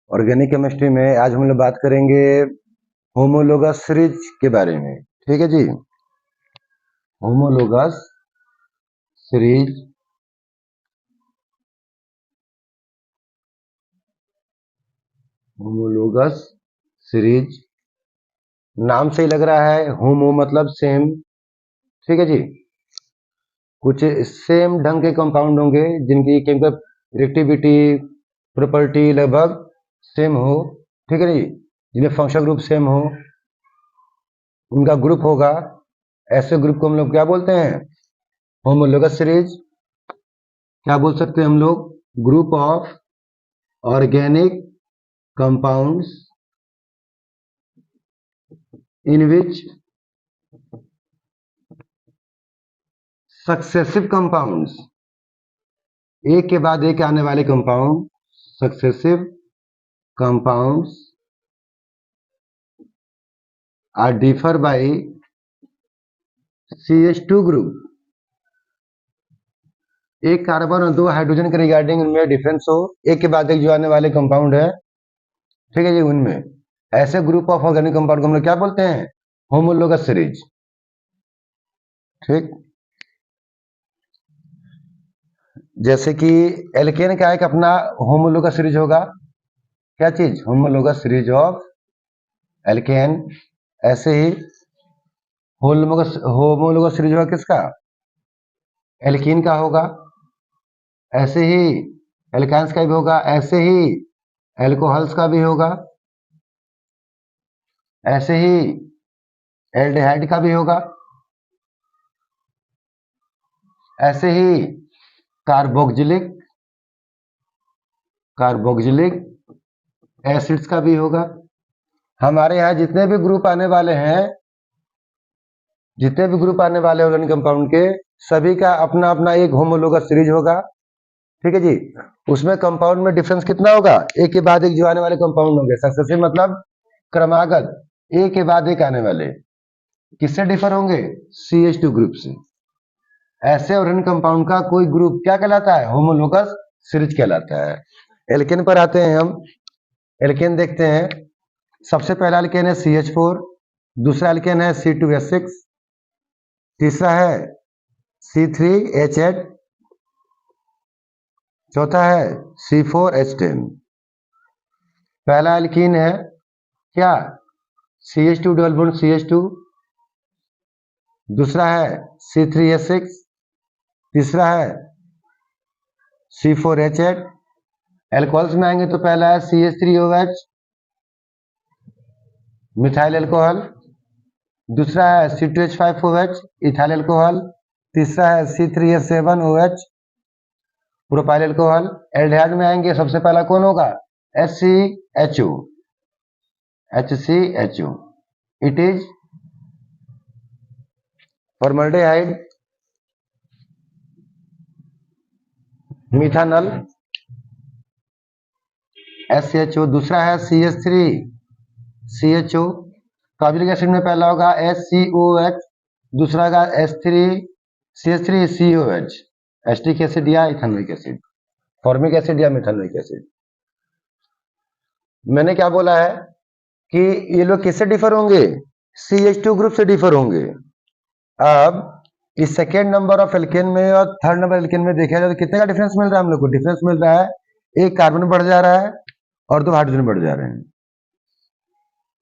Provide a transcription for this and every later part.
Organic chemistry में आज हम लोग बात करेंगे होमोलोगस सीरीज के बारे में। ठीक है जी। होमोलोगस सीरीज होमोलोगस सीरीज नाम से ही लग रहा है, होमो मतलब सेम। ठीक है जी। कुछ सेम ढंग के कंपाउंड होंगे जिनकी केमिकल रिएक्टिविटी प्रॉपर्टी लगभग सेम हो। ठीक है जी। जिनमें फंक्शनल ग्रुप सेम हो, उनका ग्रुप होगा। ऐसे ग्रुप को हम लोग क्या बोलते हैं? Homologous series. क्या बोल सकते हैं हम लोग? Group of organic compounds in which successive compounds, एक के बाद एक आने वाले compound, successive compounds are differ by CH2 group. एक कार्बन और दो हाइड्रोजन के रिगार्डिंग उनमें डिफरेंस हो, एक के बाद एक जो आने वाले कंपाउंड है। ठीक है जी। उनमें ऐसे ग्रुप ऑफ ऑर्गेनिक कंपाउंड को हम लोग क्या बोलते हैं? Homologous series. ठीक। जैसे कि एल्केन का एक अपना होमोलोगस सीरीज होगा। क्या चीज? Homologous series of alkene. ऐसे ही होमोलोगस सीरीज होगा किसका? एल्कीन का होगा। ऐसे ही एल्कान्स का भी होगा। ऐसे ही एल्कोहल्स का भी होगा। ऐसे ही एल्डिहाइड का भी होगा। ऐसे ही कार्बोक्जिलिक एसिड्स का भी होगा। हमारे यहाँ जितने भी ग्रुप आने वाले हैं, जितने भी ग्रुप आने वाले ऑर्गेनिक कंपाउंड के, सभी का अपना अपना एक होमोलोगस सीरीज होगा। ठीक है जी। उसमें कंपाउंड में डिफरेंस कितना होगा? एक के बाद एक जो आने वाले कंपाउंड होंगे, सक्सेसिव मतलब क्रमागत, एक के बाद एक आने वाले, किससे डिफर होंगे? CH2 ग्रुप से। ऐसे ऑर्गेनिक कंपाउंड का कोई ग्रुप क्या कहलाता है? होमोलोगस सीरीज कहलाता है। एल्केन पर आते हैं हम। एल्केन देखते हैं। सबसे पहला एल्केन है CH4, दूसरा एल्केन है C2H6, तीसरा है C3H8, चौथा है C4H10। पहला एल्कीन है क्या? CH2 डबल बॉन्ड CH2, दूसरा है C3H6, तीसरा है C4H8। एल्कोहल्स में आएंगे तो पहला है CH3OH, मिथाइल एल्कोहल। दूसरा है C2H5OH, इथाइल एल्कोहल। तीसरा है C3H7OH, प्रोपाइल एल्कोहल। एल्डिहाइड में आएंगे सबसे पहला कौन होगा? HCHO। It is formaldehyde, methanol, SCHO। दूसरा है CH3CHO। कार्बोनिक एसिड में पहला होगा HCOH, दूसरा होगा CH3COH, एस्टिक एसिड या इथेनोइक एसिड, फॉर्मिक एसिड या मिथेनोइक एसिड। मैंने क्या बोला है कि ये लोग किससे डिफर होंगे? CH2 ग्रुप से डिफर होंगे। अब इस सेकेंड नंबर ऑफ एल्केन में और थर्ड नंबर एल्केन में देखा जाए तो कितने का डिफरेंस मिल रहा है हम लोग को? डिफरेंस मिल रहा है, एक कार्बन बढ़ जा रहा है और दो हाइड्रोजन बढ़ जा रहे हैं।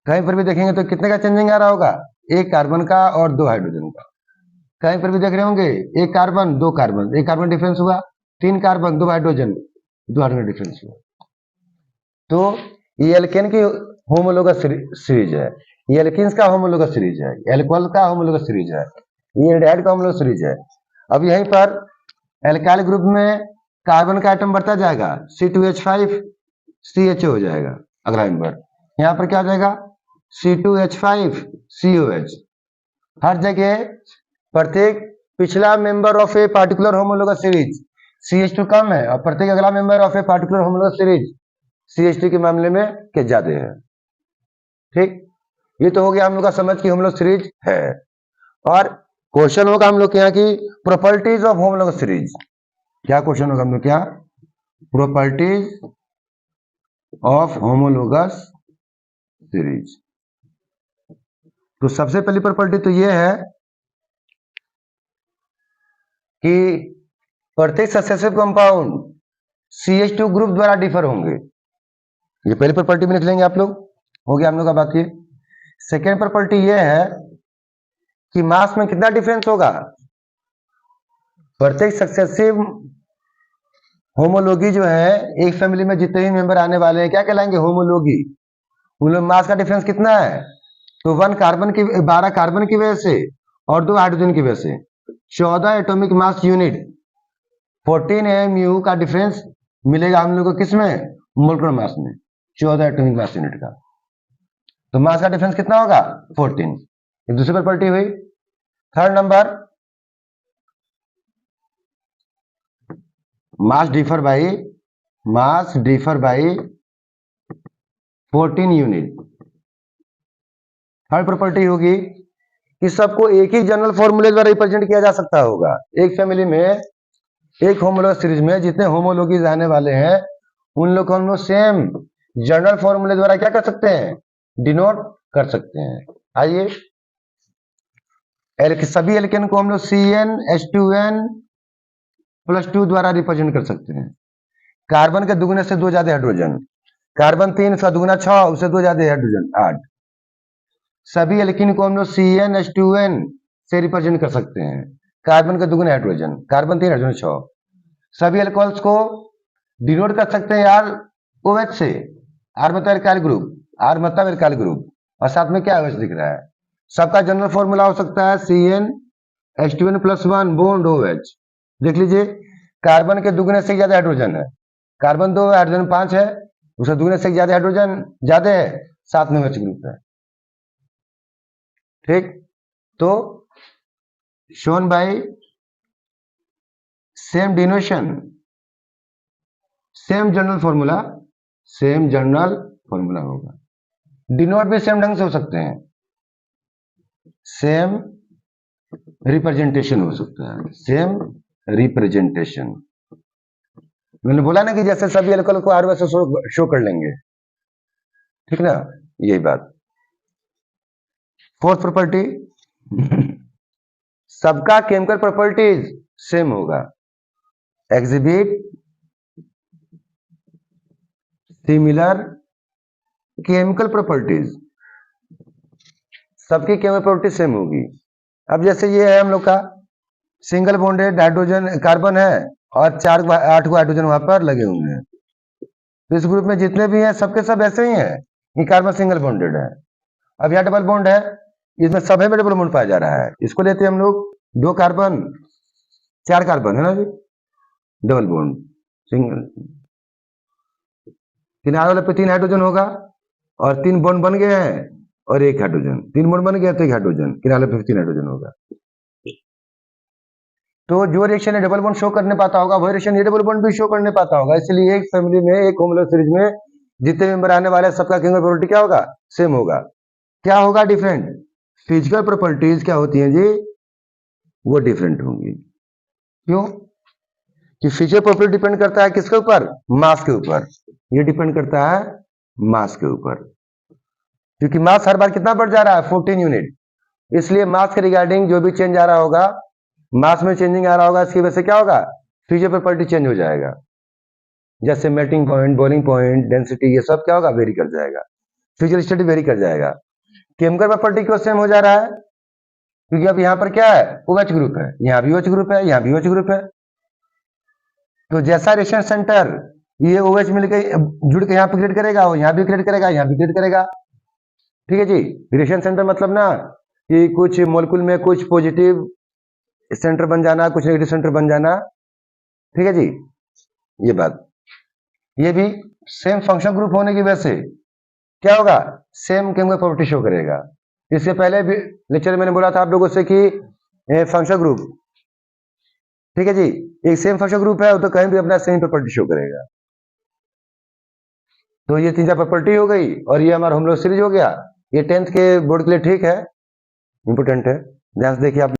कहीं पर भी देखेंगे तो कितने का चेंजिंग आ रहा होगा? एक कार्बन का और दो हाइड्रोजन का। कहीं पर भी देख रहे होंगे एक कार्बन दो कार्बन, एक कार्बन डिफरेंस हुआ, तीन कार्बन दो हाइड्रोजन डिफरेंस हुआ। तो ये एल्केन की होमोलोगस सीरीज है, ये एल्किन्स का होमोलोगस सीरीज है, एल्कोहल का होमोलोगस सीरीज है, ये एल्डिहाइड का होमोलोगस सीरीज है। अब यहीं पर एल्काइल ग्रुप में कार्बन का आइटम बढ़ता जाएगा, C2H5CHO हो जाएगा अगला नंबर। यहाँ पर क्या हो जाएगा? C2H5COH। हर जगह प्रत्येक पिछला member of a particular homologous series CH2 कम है और प्रत्येक अगला member of a particular homologous series CH2 के मामले में क्या ज्यादा है। ठीक। ये तो हो गया हम लोग का समझ की होमोलोगस सीरीज है। और क्वेश्चन होगा हम लोग के यहाँ की प्रॉपर्टीज ऑफ होमोलोगस सीरीज। क्या क्वेश्चन होगा हम लोग क्या? Properties of homologous series. तो सबसे पहली प्रॉपर्टी तो ये है कि प्रत्येक सक्सेसिव कंपाउंड CH2 ग्रुप द्वारा डिफर होंगे। ये पहली प्रॉपर्टी में लिख लेंगे आप लोग, हो गया हम लोग का बात। ये सेकेंड प्रॉपर्टी ये है कि मास में कितना डिफरेंस होगा। प्रत्येक सक्सेसिव होमोलॉगी जो है, एक फैमिली में जितने भी मेंबर आने वाले हैं क्या कहलाएंगे, होमोलॉगी। उन लोग मास का डिफरेंस कितना है, तो 12 कार्बन की वजह से और 2 हाइड्रोजन की वजह से 14 एटॉमिक मास यूनिट, 14 AMU का डिफरेंस मिलेगा हम लोग को किसमें, मोलकुलर मास में, 14 एटॉमिक मास यूनिट का। तो मास का डिफरेंस कितना होगा, 14। ये दूसरी प्रॉपर्टी हुई। Third number, mass differ by 14 unit. Third property होगी कि सबको एक ही जनरल फॉर्मूले द्वारा रिप्रेजेंट किया जा सकता होगा। एक फैमिली में, एक होमोलॉगस सीरीज में जितने होमोलॉगीज आने वाले हैं उन लोग को हम लोग सेम जनरल फॉर्मूले द्वारा क्या कर सकते हैं, डिनोट कर सकते हैं। आइए, सभी एल्केन को हम लोग CnH2n+2 द्वारा रिप्रेजेंट कर सकते हैं। कार्बन के दुगने से 2 ज्यादा हाइड्रोजन, कार्बन 3, उसका दुगना 6, उससे 2 ज्यादा हाइड्रोजन 8। सभी एल्कीन को हम लोग CnH2n से रिप्रेजेंट कर सकते हैं। कार्बन के दुगने हाइड्रोजन, कार्बन 3, हाइड्रोजन 6। सभी अल्कोहल्स को डिनोट कर सकते हैं यार OH से, R मतलब एल्काइल ग्रुप, R मतलब एल्काइल ग्रुप, और साथ में क्या OH दिख रहा है। सबका जनरल फॉर्मूला हो सकता है CnH2n+1 बॉन्ड OH। देख लीजिए, कार्बन के दुगने से ज्यादा हाइड्रोजन है, कार्बन 2 हाइड्रोजन 5 है, उसके दुगने से ज्यादा हाइड्रोजन ज्यादा है, साथ में OH ग्रुप है। ठीक, तो shown by same डिनोशन, same general formula होगा। डिनोट भी सेम ढंग से हो सकते हैं, सेम रिप्रेजेंटेशन हो सकता है, सेम रिप्रेजेंटेशन। मैंने बोला ना कि जैसे सभी अल्कोहल को R से शो कर लेंगे, ठीक ना, यही बात। फोर्थ प्रॉपर्टी, सबका केमिकल प्रॉपर्टीज सेम होगा, एग्जिबिट सिमिलर केमिकल प्रॉपर्टीज, सबकी केमिकल प्रॉपर्टी सेम होगी। अब जैसे ये है हम लोग का सिंगल बॉन्डेड हाइड्रोजन कार्बन है और 8 हाइड्रोजन वहां पर लगे हुए हैं। तो इस ग्रुप में जितने भी हैं सबके सब ऐसे ही हैं, ये कार्बन सिंगल बॉन्डेड है। अब यहाँ डबल बॉन्ड है, इसमें सभी में डबल बॉन्ड पाया जा रहा है। इसको लेते हैं हम लोग 2 कार्बन 4 कार्बन है ना जी, डबल बॉन्ड सिंगल, किनारे वाले पे 3 हाइड्रोजन होगा और 3 बॉन्ड बन गए हैं और 1 हाइड्रोजन, 3 बॉन्ड बन गया तो 1 हाइड्रोजन, किनारे पे 3 हाइड्रोजन होगा। तो जो रिएक्शन है डबल बॉन्ड शो करने पाता होगा वही रिएक्शन ये डबल बॉन्ड भी शो करने पाता होगा। इसलिए एक फैमिली में, एक होमोलॉगस सीरीज में जितने मेंबर आने वाले हैं सबका केमिकल प्रॉपर्टी क्या होगा, सेम होगा। क्या होगा डिफरेंट, फिजिकल प्रॉपर्टीज क्या होती हैं जी, वो डिफरेंट होंगी। क्यों, कि फिजिकल प्रॉपर्टी डिपेंड करता है किसके ऊपर, मास के ऊपर। ये डिपेंड करता है मास के ऊपर, क्योंकि मास हर बार कितना बढ़ जा रहा है, 14 यूनिट। इसलिए मास के रिगार्डिंग जो भी चेंज आ रहा होगा, मास में चेंजिंग आ रहा होगा, इसकी वजह से क्या होगा, फिजिकल प्रॉपर्टी चेंज हो जाएगा। जैसे melting point, boiling point, density, ये सब क्या होगा, वेरी कर जाएगा, फिजिकल स्टेट वेरी कर जाएगा। केमिकल प्रॉपर्टी क्यों सेम हो जा रहा है, क्योंकि अब यहाँ पर क्या है, OH ग्रुप है, यहाँ भी OH ग्रुप है, यहाँ भी OH ग्रुप है। तो जैसा रिएक्शन सेंटर ये OH मिलकर जुड़ के यहाँ पे क्रिएट करेगा, वो यहाँ भी क्रिएट करेगा, यहाँ भी क्रिएट करेगा। ठीक है जी, रिएक्शन सेंटर मतलब ना कि कुछ मोलिक्यूल में कुछ पॉजिटिव सेंटर बन जाना, कुछ नेगेटिव सेंटर बन जाना। ठीक है जी, ये बात। ये भी सेम फंक्शन ग्रुप होने की वजह से क्या होगा, सेम केमिकल प्रॉपर्टी शो करेगा। इससे पहले भी लेक्चर में मैंने बोला था आप लोगों से कि फंक्शन ग्रुप, ठीक है जी, एक सेम फंक्शन ग्रुप है तो कहीं भी अपना सेम प्रॉपर्टी शो करेगा। तो ये 3-4 प्रॉपर्टी हो गई और ये हमारा होमोलॉगस सीरीज हो गया। ये 10th के बोर्ड के लिए ठीक है, इंपोर्टेंट है, ध्यान से देखिए आप।